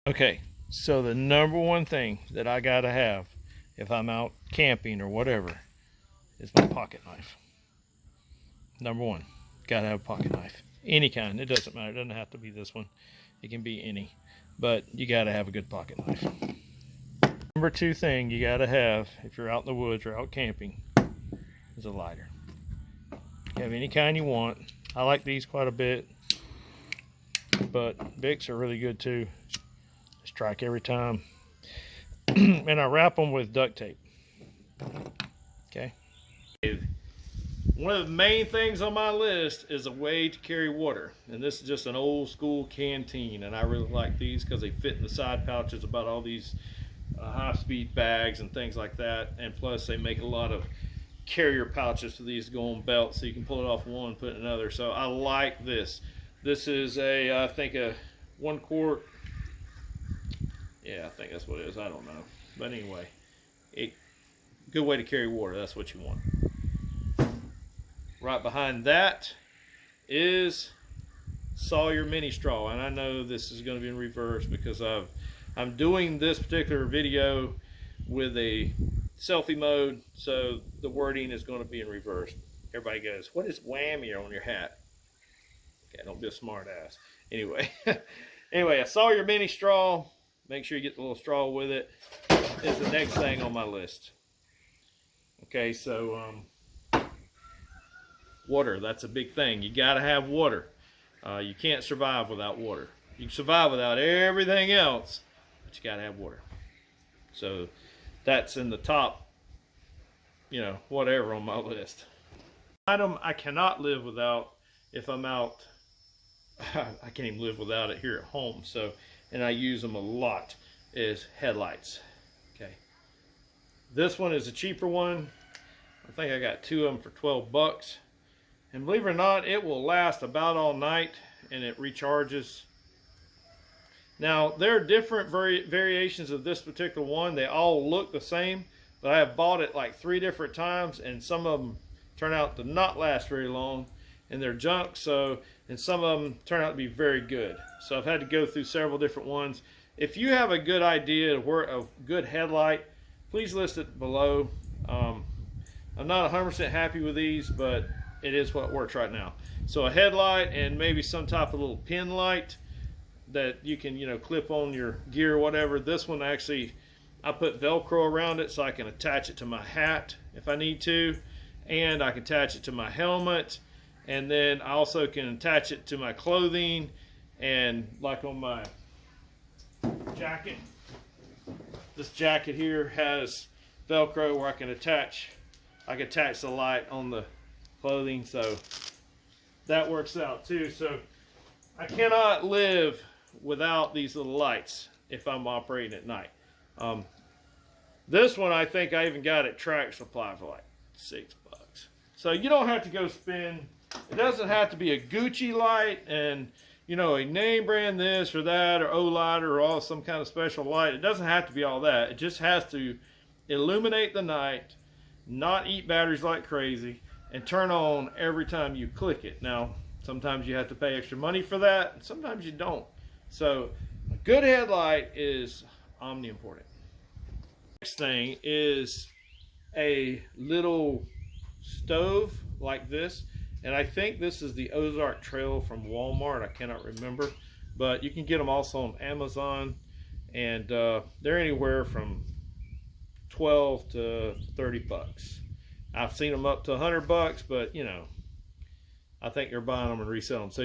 Okay, so the number one thing that I gotta have if I'm out camping or whatever is my pocket knife. Number one, gotta have a pocket knife. Any kind, it doesn't matter. It doesn't have to be this one. It can be any, but you gotta have a good pocket knife. Number two thing you gotta have if you're out in the woods or out camping is a lighter. You have any kind you want. I like these quite a bit, but Vicks are really good too. Strike every time. And I wrap them with duct tape. Okay. One of the main things on my list is a way to carry water, and this is just an old school canteen, and I really like these because they fit in the side pouches about all these high-speed bags and things like that, and plus they make a lot of carrier pouches for these to go on belts, so you can pull it off one and put it in another. So I like this. This is I think a 1 quart. Yeah, I think that's what it is. I don't know, but anyway, good way to carry water. That's what you want. Right behind that is Sawyer mini straw, and I know this is going to be in reverse because I'm doing this particular video with a selfie mode, so the wording is going to be in reverse. Everybody goes, "What is whammy on your hat?" Okay, don't be a smart ass. Anyway, anyway, a Sawyer mini straw. Make sure you get the little straw with it. Is the next thing on my list. Okay, so water, that's a big thing. You got to have water. You can't survive without water. You can survive without everything else, but you got to have water. So that's in the top, whatever on my list. Item I cannot live without if I'm out. I can't even live without it here at home. So, and I use them a lot, is headlights. Okay. This one is a cheaper one. I think I got 2 of them for 12 bucks. And believe it or not, it will last about all night and it recharges. Now, there are different variations of this particular one. They all look the same, but I have bought it like 3 different times, and some of them turn out to not last very long, and they're junk, and some of them turn out to be very good. So I've had to go through several different ones. If you have a good idea of a good headlight, please list it below. I'm not 100% happy with these, but it is what works right now. So a headlight and maybe some type of little pin light that you can, clip on your gear or whatever. This one actually, I put Velcro around it so I can attach it to my hat if I need to, and I can attach it to my helmet, and then I also can attach it to my clothing, and like on my jacket, this jacket here has Velcro where I can attach the light on the clothing, so that works out too. So I cannot live without these little lights if I'm operating at night. This one I think I even got at Track Supply for like $6. So you don't have to go spend, it doesn't have to be a Gucci light and a name brand this or that or Olight or all some kind of special light. It doesn't have to be all that. It just has to illuminate the night, not eat batteries like crazy, and turn on every time you click it. Now, sometimes you have to pay extra money for that, and sometimes you don't. So, a good headlight is omni-important. Next thing is a little stove like this, and I think this is the Ozark Trail from Walmart. I cannot remember, but you can get them also on Amazon, and they're anywhere from 12 to 30 bucks. I've seen them up to 100 bucks, but I think they're buying them and reselling them. So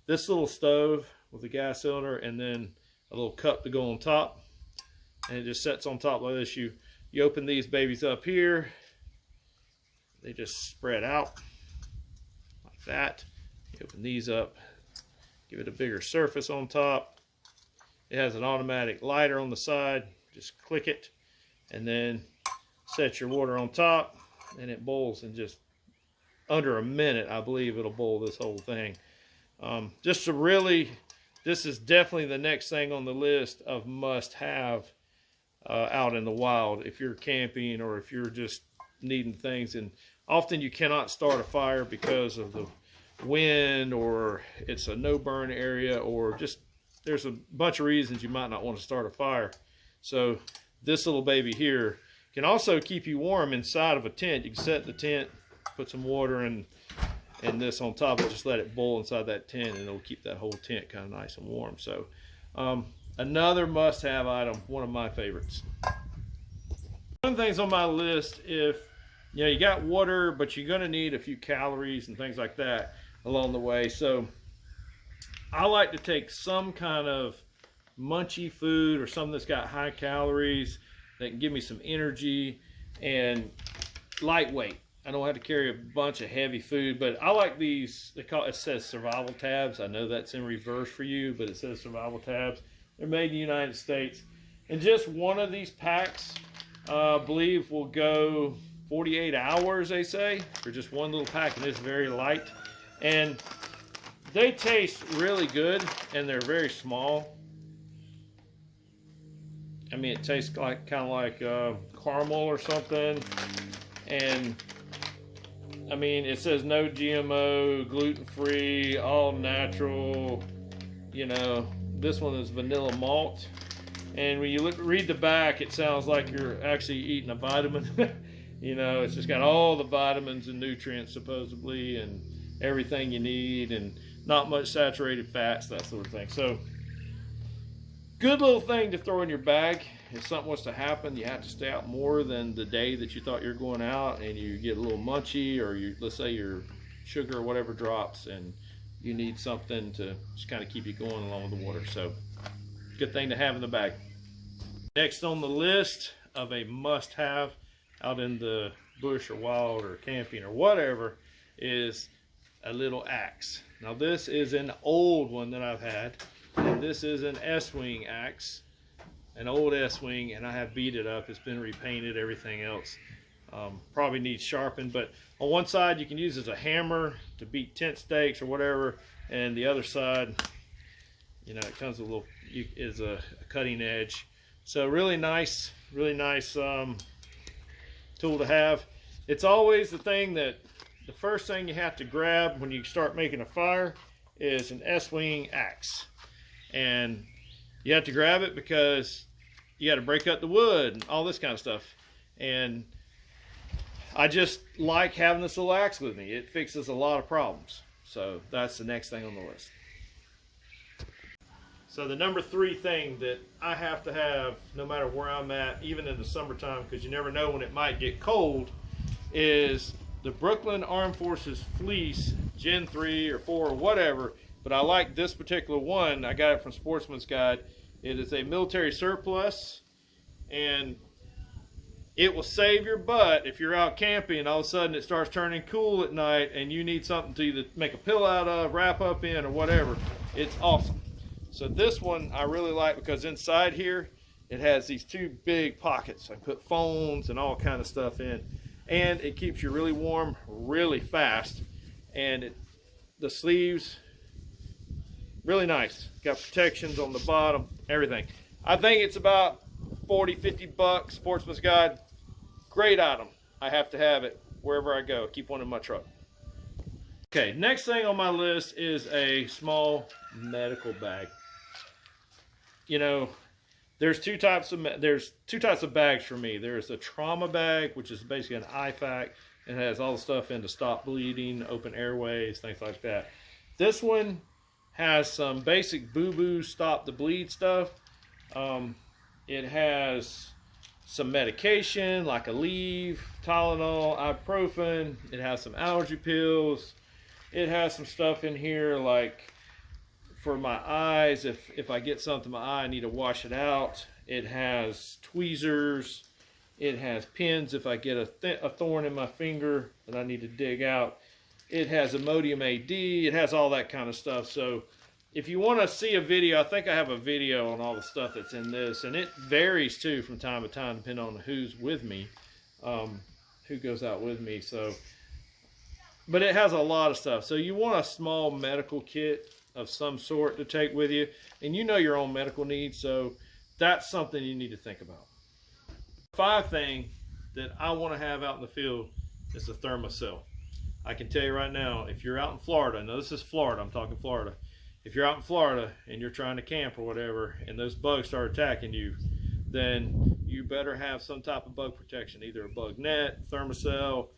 this little stove with a gas cylinder and then a little cup to go on top, and it just sets on top like this. You open these babies up here, they just spread out like that. You open these up, give it a bigger surface on top. It has an automatic lighter on the side. Just click it and then set your water on top, and it boils in just under a minute. I believe it'll boil this whole thing. This is definitely the next thing on the list of must have out in the wild if you're camping or if you're just needing things. And often you cannot start a fire because of the wind, or it's a no burn area, or just there's a bunch of reasons you might not want to start a fire. So this little baby here can also keep you warm inside of a tent. You can set the tent, put some water and this on top, and just let it boil inside that tent, and it'll keep that whole tent kind of nice and warm. So another must-have item, one of my favorites. One of the things on my list, if you got water, but you're going to need a few calories and things like that along the way. So I like to take some kind of munchy food or something that's got high calories that can give me some energy and lightweight. I don't have to carry a bunch of heavy food, but I like these. It says survival tabs. I know that's in reverse for you, but it says survival tabs. They're made in the United States. And just one of these packs, I believe, will go 48 hours, they say, for just one little pack, and it's very light. And they taste really good, and they're very small. I mean, it tastes like kind of like caramel or something. And I mean, it says no GMO, gluten-free, all natural. This one is vanilla malt. And when you read the back, it sounds like you're actually eating a vitamin. It's just got all the vitamins and nutrients, supposedly, and everything you need, and not much saturated fats, that sort of thing. So, good little thing to throw in your bag. If something was to happen, you have to stay out more than the day that you thought you were going out, and you get a little munchy, or let's say your sugar or whatever drops, and you need something to just kind of keep you going along with the water. So, good thing to have in the bag. Next on the list of a must-have out in the bush or wild or camping or whatever is a little axe. Now this is an old one that I've had, and this is an S-wing axe, an old S-wing, and I have beat it up. It's been repainted, everything else. Probably needs sharpened, but on one side you can use as a hammer to beat tent stakes or whatever, and the other side, it comes with a little, is a cutting edge. So really nice tool to have. It's always the thing that the first thing you have to grab when you start making a fire is an S-wing axe. And you have to grab it because you got to break up the wood and all this kind of stuff. And I just like having this little axe with me. It fixes a lot of problems. So that's the next thing on the list. So the number 3 thing that I have to have, no matter where I'm at, even in the summertime, because you never know when it might get cold, is the Brooklyn Armed Forces Fleece Gen 3 or 4 or whatever. But I like this particular one. I got it from Sportsman's Guide. It is a military surplus, and it will save your butt if you're out camping and all of a sudden it starts turning cool at night and you need something to either make a pillow out of, wrap up in, or whatever. It's awesome. So this one I really like because inside here it has these 2 big pockets. I put phones and all kind of stuff in, and it keeps you really warm really fast. And the sleeves, really nice. Got protections on the bottom, everything. I think it's about 40-50 bucks. Sportsman's Guide, great item. I have to have it wherever I go. Keep one in my truck. Okay, next thing on my list is a small medical bag. There's two types of bags for me. There's a trauma bag, which is basically an IFAK, and has all the stuff in to stop bleeding, open airways, things like that. This one has some basic boo-boo stop the bleed stuff. It has some medication like Aleve, Tylenol, ibuprofen. It has some allergy pills. It has some stuff in here like for my eyes, if I get something in my eye, I need to wash it out. It has tweezers. It has pins if I get a thorn in my finger that I need to dig out. It has Imodium AD. It has all that kind of stuff. So if you want to see a video, I think I have a video on all the stuff that's in this. And it varies too from time to time depending on who's with me, who goes out with me. But it has a lot of stuff. So you want a small medical kit of some sort to take with you, and you know your own medical needs, so that's something you need to think about. 5 thing that I want to have out in the field is a Thermacell. I can tell you right now, if you're out in Florida, now this is Florida, I'm talking Florida, if you're out in Florida and you're trying to camp or whatever, and those bugs start attacking you, then you better have some type of bug protection, either a bug net, Thermacell.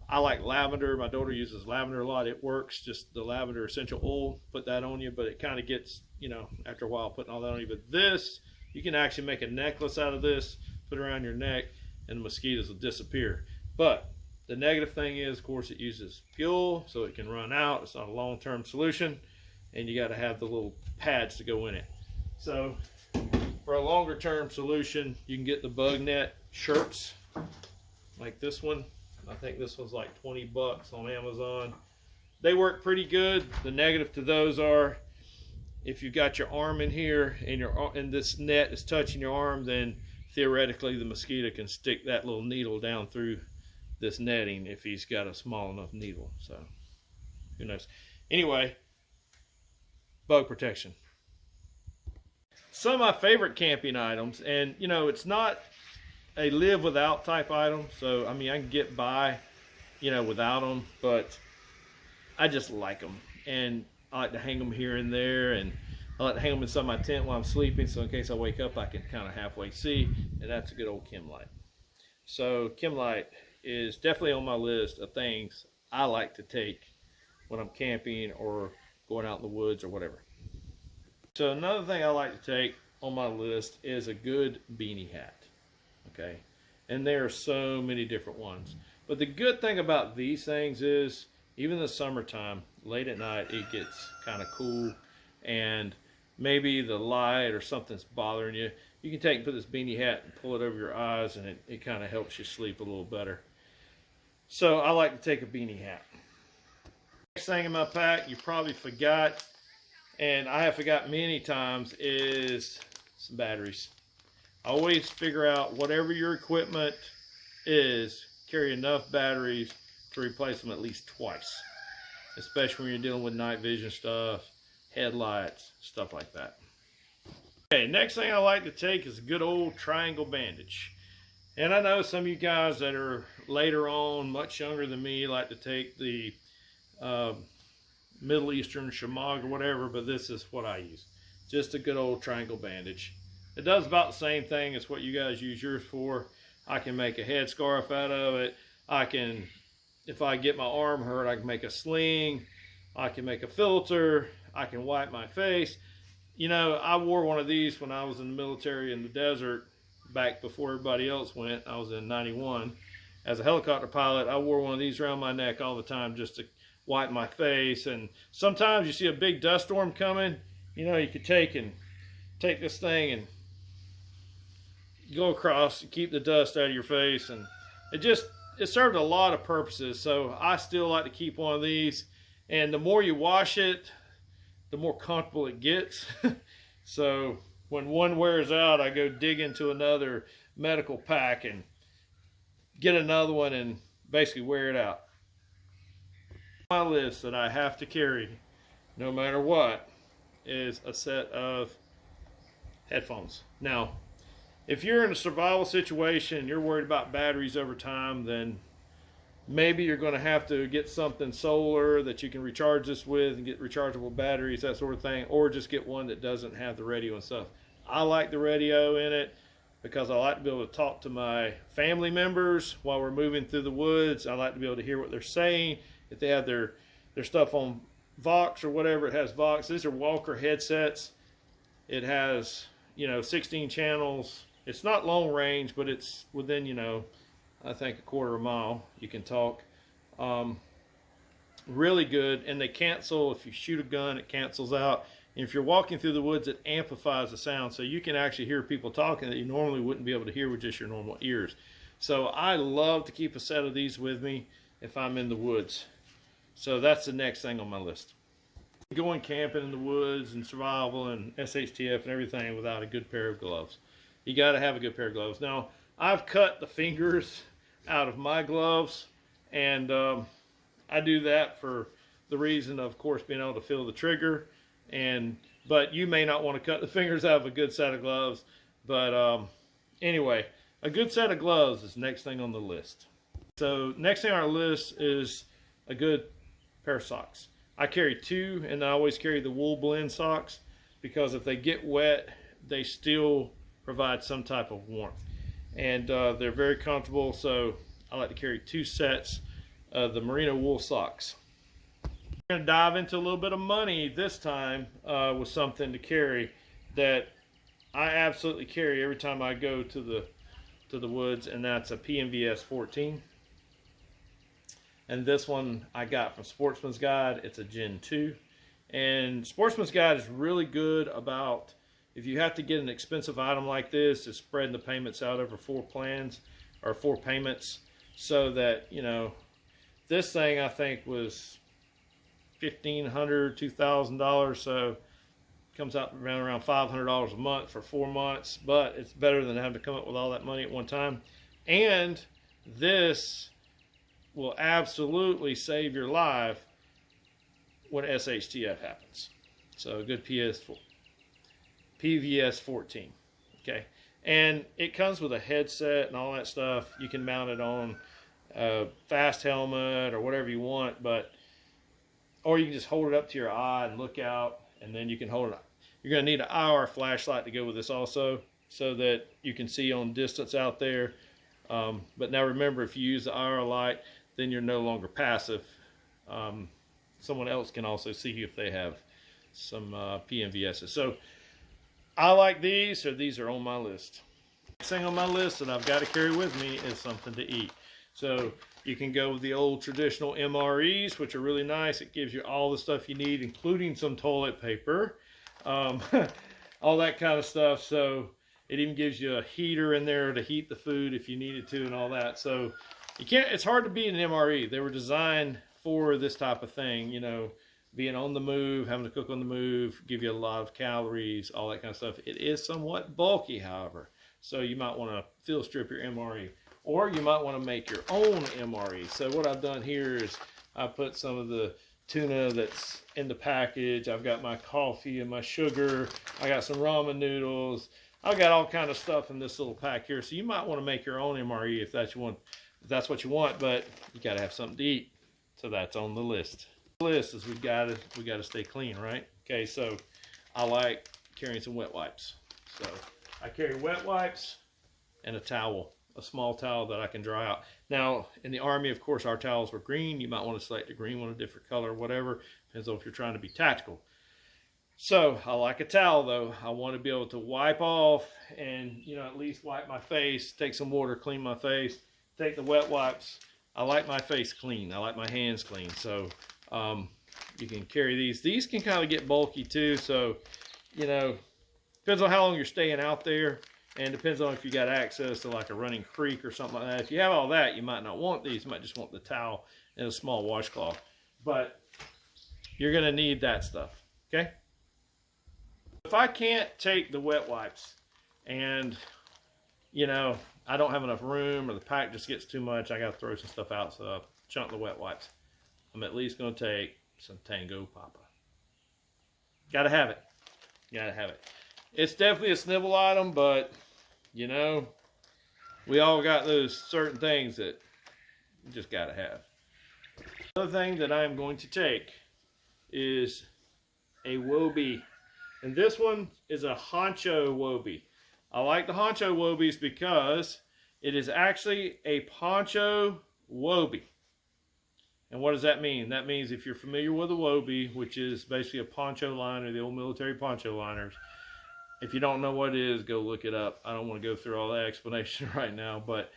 I like lavender. My daughter uses lavender a lot. It works, just the lavender essential oil, put that on you, but it kind of gets, you know, after a while putting all that on you. But this, you can actually make a necklace out of this, put it around your neck, and the mosquitoes will disappear. But the negative thing is, of course, it uses fuel, so it can run out. It's not a long-term solution, and you got to have the little pads to go in it. So for a longer-term solution, you can get the bug net shirts like this one. I think this one's like 20 bucks on Amazon. They work pretty good. The negative to those are, if you've got your arm in here and this net is touching your arm, then theoretically the mosquito can stick that little needle down through this netting if he's got a small enough needle. So who knows. Anyway, bug protection. Some of my favorite camping items, and you know, it's not a live without type item, so I mean, I can get by, you know, without them, but I just like them, and I like to hang them here and there, and I like to hang them inside my tent while I'm sleeping, so in case I wake up I can kind of halfway see. And that's a good old Chemlite. So Chemlite is definitely on my list of things I like to take when I'm camping or going out in the woods or whatever. So another thing I like to take on my list is a good beanie hat. Okay, and there are so many different ones, but the good thing about these things is, even in the summertime, late at night, it gets kind of cool, and maybe the light or something's bothering you, you can take and put this beanie hat and pull it over your eyes, and it kind of helps you sleep a little better. So I like to take a beanie hat. Next thing in my pack, you probably forgot, and I have forgot many times, is some batteries. I always figure out, whatever your equipment is, carry enough batteries to replace them at least twice, especially when you're dealing with night vision stuff, headlights, stuff like that. Okay, next thing I like to take is a good old triangle bandage. And I know some of you guys that are later on, much younger than me, like to take the Middle Eastern shamag or whatever, but this is what I use. Just a good old triangle bandage. It does about the same thing as what you guys use yours for. I can make a head scarf out of it. I can, if I get my arm hurt, I can make a sling. I can make a filter. I can wipe my face. You know, I wore one of these when I was in the military in the desert back before everybody else went. I was in 91. As a helicopter pilot, I wore one of these around my neck all the time just to wipe my face. And sometimes you see a big dust storm coming, you know, you could take this thing and go across and keep the dust out of your face, and it served a lot of purposes. So I still like to keep one of these, and the more you wash it, the more comfortable it gets. So when one wears out, I go dig into another medical pack and get another one and basically wear it out. My list that I have to carry no matter what is a set of headphones. Now, if you're in a survival situation and you're worried about batteries over time, then maybe you're going to have to get something solar that you can recharge this with and get rechargeable batteries, that sort of thing, or just get one that doesn't have the radio and stuff. I like the radio in it because I like to be able to talk to my family members while we're moving through the woods. I like to be able to hear what they're saying. If they have their stuff on Vox or whatever, it has Vox. These are Walker headsets. It has, you know, 16 channels. It's not long range, but it's within, you know, I think a quarter of a mile you can talk. Really good, and they cancel. If you shoot a gun, it cancels out. And if you're walking through the woods, it amplifies the sound, so you can actually hear people talking that you normally wouldn't be able to hear with just your normal ears. So I love to keep a set of these with me if I'm in the woods. So that's the next thing on my list. Going camping in the woods and survival and SHTF and everything without a good pair of gloves. You got to have a good pair of gloves. Now, I've cut the fingers out of my gloves, and I do that for the reason of course, being able to feel the trigger. But you may not want to cut the fingers out of a good set of gloves. But anyway, a good set of gloves is the next thing on the list. So next thing on our list is a good pair of socks. I carry two, and I always carry the wool blend socks because if they get wet, they still provide some type of warmth. And they're very comfortable, so I like to carry two sets of the merino wool socks. We're going to dive into a little bit of money this time with something to carry that I absolutely carry every time I go to the woods, and that's a PMVS 14. And this one I got from Sportsman's Guide. It's a Gen 2. And Sportsman's Guide is really good about, if you have to get an expensive item like this, is spreading the payments out over 4 plans or 4 payments, so that, you know, this thing I think was $1,500, $2,000, so it comes out around $500 a month for 4 months, but it's better than having to come up with all that money at one time. And this will absolutely save your life when SHTF happens. So a good PVS 14. Okay, and it comes with a headset and all that stuff. You can mount it on a fast helmet or whatever you want, or you can just hold it up to your eye and look out, and then you can hold it up. You're going to need an IR flashlight to go with this also, so that you can see on distance out there. But now remember, if you use the IR light, then you're no longer passive. Someone else can also see you if they have some PMVSs. So I like these, so these are on my list. Next thing on my list that I've got to carry with me is something to eat. So you can go with the old traditional MREs, which are really nice. It gives you all the stuff you need, including some toilet paper, all that kind of stuff. So it even gives you a heater in there to heat the food if you needed to, and all that. So you can't, it's hard to beat an MRE. They were designed for this type of thing, you know, being on the move, having to cook on the move, give you a lot of calories, all that kind of stuff. It is somewhat bulky, however, so you might want to field strip your MRE, or you might want to make your own MRE. So what I've done here is I put some of the tuna that's in the package. I've got my coffee and my sugar. I got some ramen noodles. I've got all kind of stuff in this little pack here. So you might want to make your own MRE if that's what you want, but you got to have something to eat. So that's on the list. The list is we got to stay clean, right? Okay, so I like carrying some wet wipes. So I carry wet wipes and a towel, a small towel that I can dry out. Now, in the Army, of course, our towels were green. You might want to select a green one, a different color, whatever. Depends on if you're trying to be tactical. So I like a towel, though. I want to be able to wipe off and, you know, at least wipe my face, take some water, clean my face, take the wet wipes. I like my face clean. I like my hands clean. So you can carry these. These can kind of get bulky too. So, you know, depends on how long you're staying out there, and depends on if you got access to like a running creek or something like that. If you have all that, you might not want these. You might just want the towel and a small washcloth. But you're going to need that stuff. Okay? If I can't take the wet wipes and, you know, I don't have enough room, or the pack just gets too much, I got to throw some stuff out, so I'll chunk the wet wipes. I'm at least going to take some Tango Papa. Got to have it. Got to have it. It's definitely a snivel item, but, you know, we all got those certain things that you just got to have. Another thing that I'm going to take is a Wobie. And this one is a Honcho Wobie. I like the Honcho Wobies because it is actually a poncho Wobie. And what does that mean? That means if you're familiar with a Wobie, which is basically a poncho liner, the old military poncho liners. If you don't know what it is, go look it up. I don't want to go through all that explanation right now, but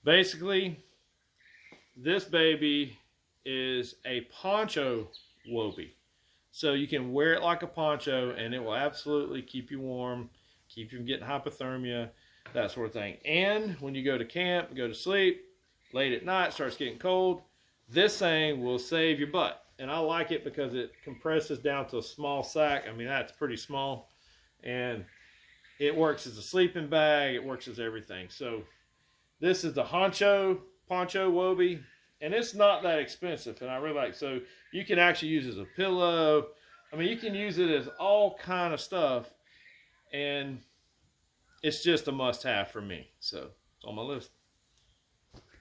basically, this baby is a poncho Wobie. So you can wear it like a poncho, and it will absolutely keep you warm, keep you from getting hypothermia, that sort of thing. And when you go to camp, go to sleep, late at night, starts getting cold, this thing will save your butt. And I like it because it compresses down to a small sack. I mean, that's pretty small. And it works as a sleeping bag. It works as everything. So this is the Honcho Poncho Wobie. And it's not that expensive. And I really like it. So you can actually use it as a pillow. I mean, you can use it as all kind of stuff. And it's just a must-have for me. So it's on my list.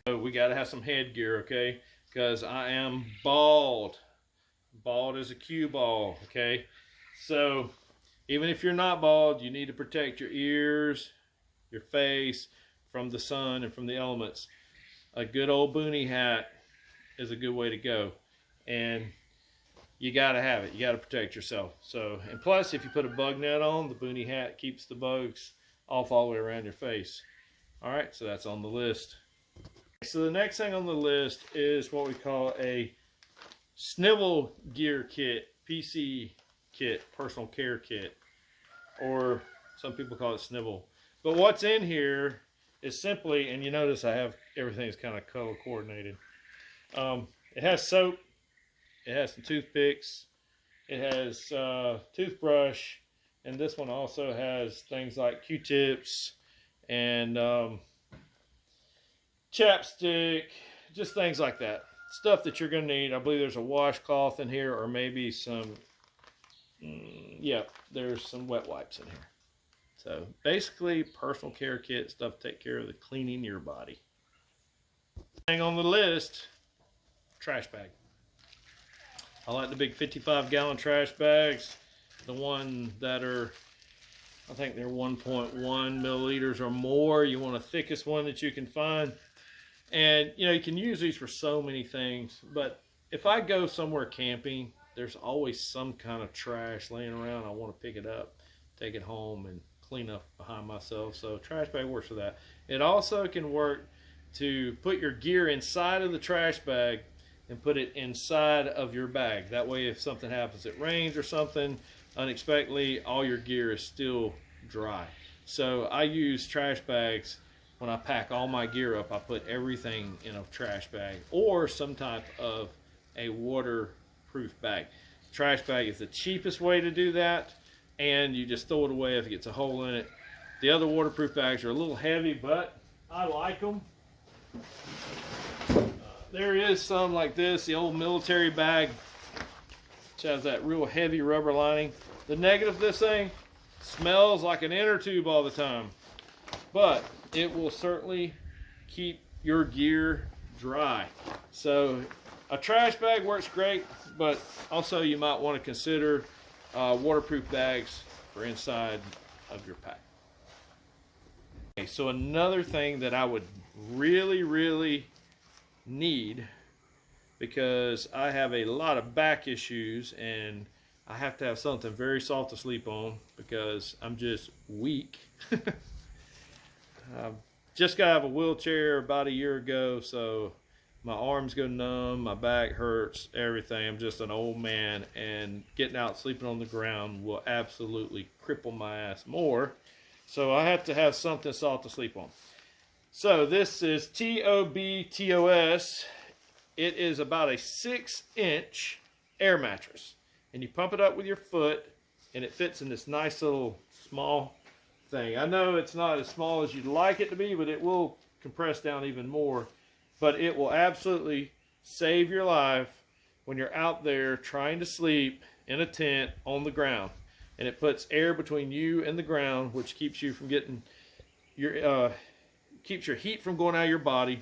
So we got to have some headgear, okay? Because I am bald. Bald as a cue ball, okay? So even if you're not bald, you need to protect your ears, your face from the sun and from the elements. A good old boonie hat is a good way to go. And you gotta have it. You gotta protect yourself. So, and plus, if you put a bug net on, the boonie hat keeps the bugs off all the way around your face. All right, so that's on the list. So the next thing on the list is what we call a snivel gear kit, PC kit, personal care kit, or some people call it snivel. But what's in here is simply, and you notice I have everything's kind of color coordinated. It has soap, it has some toothpicks, it has toothbrush, and this one also has things like Q-tips and chapstick, just things like that. Stuff that you're going to need. I believe there's a washcloth in here, or maybe some, yeah, there's some wet wipes in here. So basically, personal care kit, stuff to take care of the cleaning your body. Thing on the list, trash bag. I like the big 55-gallon trash bags, the one that are, I think they're 1.1 milliliters or more. You want the thickest one that you can find. And, you know, you can use these for so many things. But if I go somewhere camping, there's always some kind of trash laying around. I want to pick it up, take it home, and clean up behind myself. So trash bag works for that. It also can work to put your gear inside of the trash bag and put it inside of your bag. That way, if something happens, it rains or something unexpectedly, all your gear is still dry. So I use trash bags. When I pack all my gear up, I put everything in a trash bag or some type of a waterproof bag. Trash bag is the cheapest way to do that, and you just throw it away if it gets a hole in it. The other waterproof bags are a little heavy, but I like them. There is some like this, the old military bag, which has that real heavy rubber lining. The negative of this thing, smells like an inner tube all the time, but it will certainly keep your gear dry. So a trash bag works great, but also you might want to consider waterproof bags for inside of your pack. Okay, so another thing that I would really need, because I have a lot of back issues and I have to have something very soft to sleep on because I'm just weak. Just got out of a wheelchair about a year ago, so my arms go numb, my back hurts, everything. I'm just an old man, and getting out sleeping on the ground will absolutely cripple my ass more. So I have to have something soft to sleep on. So this is TOBTOS. It is about a 6-inch air mattress, and you pump it up with your foot, and it fits in this nice little small thing. I know it's not as small as you'd like it to be, but it will compress down even more. But it will absolutely save your life when you're out there trying to sleep in a tent on the ground. And it puts air between you and the ground, which keeps you from getting your keeps your heat from going out of your body,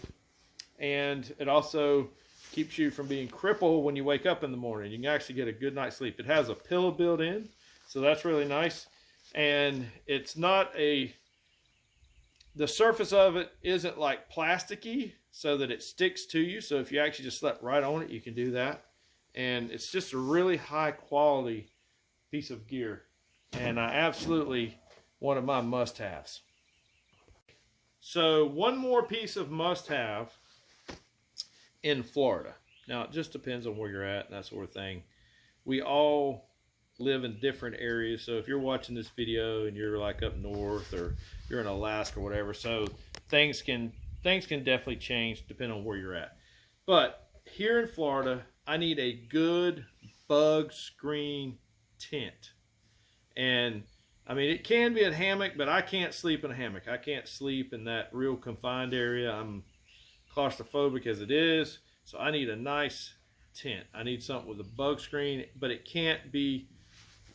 and it also keeps you from being crippled when you wake up in the morning. You can actually get a good night's sleep. It has a pillow built in, so that's really nice. And it's not the surface of it isn't like plasticky so that it sticks to you. So if you actually just slept right on it, you can do that. And it's just a really high quality piece of gear. And I absolutely, one of my must-haves. So one more piece of must-have in Florida. Now, it just depends on where you're at and that sort of thing. We all live in different areas. So if you're watching this video and you're like up north or you're in Alaska or whatever, so things can definitely change depending on where you're at. But here in Florida, I need a good bug screen tent. And I mean, it can be a hammock, but I can't sleep in a hammock. I can't sleep in that real confined area. I'm claustrophobic as it is. So I need a nice tent. I need something with a bug screen, but it can't be,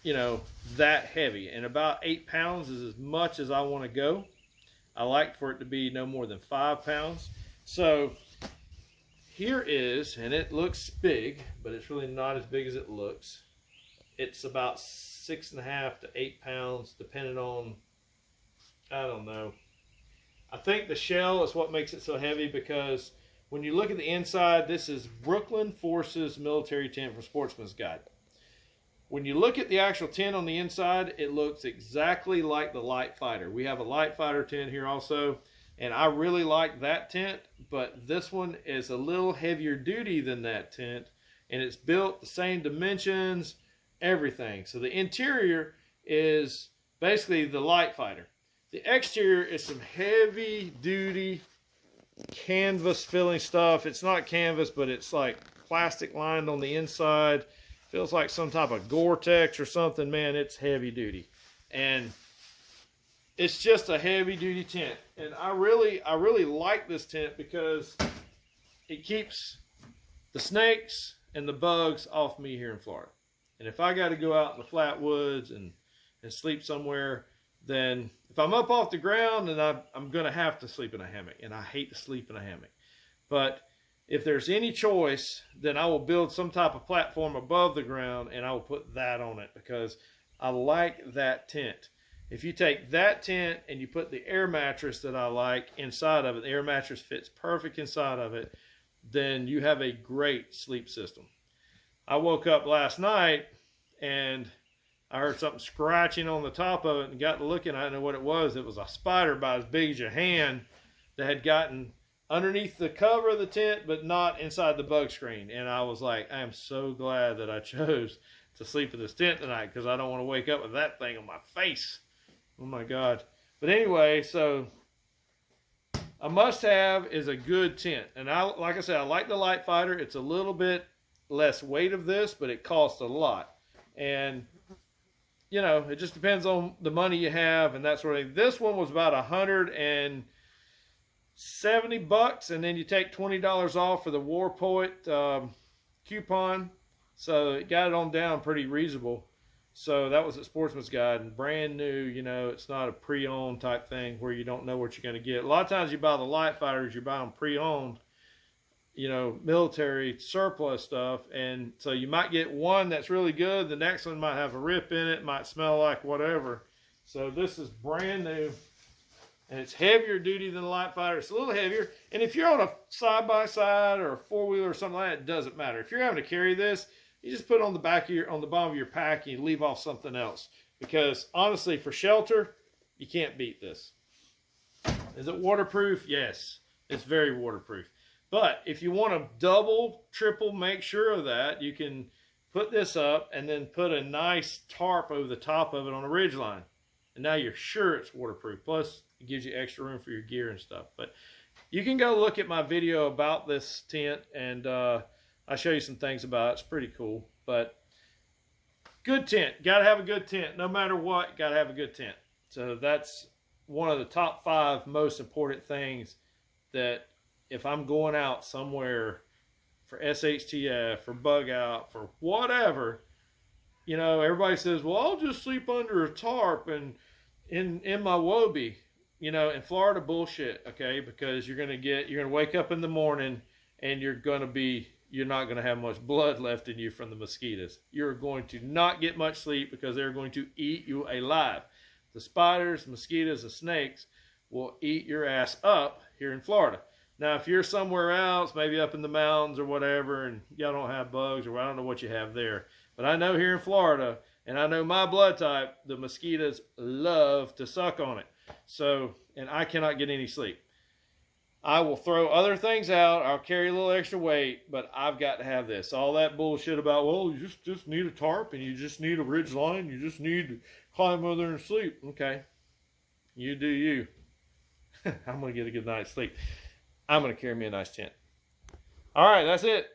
you know, that heavy. And about 8 pounds is as much as I want to go. I like for it to be no more than 5 pounds. So here is, and it looks big, but it's really not as big as it looks. It's about 6.5 to 8 pounds, depending on, I don't know. I think the shell is what makes it so heavy, because when you look at the inside, this is Brooklyn Forces military tent from Sportsman's Guide. When you look at the actual tent on the inside, it looks exactly like the Light Fighter. We have a Light Fighter tent here also, and I really like that tent, but this one is a little heavier duty than that tent, and it's built the same dimensions, everything. So the interior is basically the Light Fighter. The exterior is some heavy duty canvas filling stuff. It's not canvas, but it's like plastic lined on the inside. Feels like some type of Gore-Tex or something. Man, it's heavy duty. And it's just a heavy duty tent. And I really like this tent because it keeps the snakes and the bugs off me here in Florida. And if I got to go out in the flat woods and sleep somewhere, then if I'm up off the ground, then I'm going to have to sleep in a hammock. And I hate to sleep in a hammock. But if there's any choice, then I will build some type of platform above the ground, and I will put that on it, because I like that tent. If you take that tent and you put the air mattress that I like inside of it, the air mattress fits perfect inside of it, then you have a great sleep system. I woke up last night and I heard something scratching on the top of it, and got to looking. I didn't know what it was. It was a spider about as big as your hand that had gotten underneath the cover of the tent, but not inside the bug screen. And I was like, I am so glad that I chose to sleep in this tent tonight, because I don't want to wake up with that thing on my face. Oh my God. But anyway, so a must-have is a good tent. And like I said, I like the Light Fighter. It's a little bit less weight of this, but it costs a lot. And you know, it just depends on the money you have and that sort of thing. This one was about $170, and then you take $20 off for the War Poet coupon. So it got it on down pretty reasonable. So that was at Sportsman's Guide, and brand new. You know, it's not a pre-owned type thing where you don't know what you're going to get. A lot of times you buy the Light Fighters, you buy them pre-owned, you know, military surplus stuff, and so you might get one that's really good. The next one might have a rip in it, might smell like whatever. So this is brand new, and it's heavier duty than the Light Fighter. It's a little heavier, and if you're on a side-by-side or a four-wheeler or something like that, it doesn't matter. If you're having to carry this, you just put it on the back of on the bottom of your pack, and you leave off something else. Because honestly, for shelter, you can't beat this. Is it waterproof? Yes, it's very waterproof. But if you want to double, triple, make sure of that, you can put this up and then put a nice tarp over the top of it on a ridgeline. And now you're sure it's waterproof. Plus, it gives you extra room for your gear and stuff. But you can go look at my video about this tent, and I'll show you some things about it. It's pretty cool. But good tent. Got to have a good tent. No matter what, got to have a good tent. So that's one of the top 5 most important things that if I'm going out somewhere for SHTF, for bug out, for whatever, you know, everybody says, well, I'll just sleep under a tarp and in my Wobie. You know, in Florida, bullshit, okay? Because you're going to wake up in the morning and you're not going to have much blood left in you from the mosquitoes. You're going to not get much sleep because they're going to eat you alive. The spiders, mosquitoes, and snakes will eat your ass up here in Florida. Now, if you're somewhere else, maybe up in the mountains or whatever, and y'all don't have bugs, or I don't know what you have there, but I know here in Florida, and I know my blood type, the mosquitoes love to suck on it. So, and I cannot get any sleep. I will throw other things out. I'll carry a little extra weight, but I've got to have this. All that bullshit about, well, you just need a tarp, and you just need a ridge line, you just need to climb over there and sleep. Okay, you do you. I'm going to get a good night's sleep. I'm going to carry me a nice tent. All right, that's it.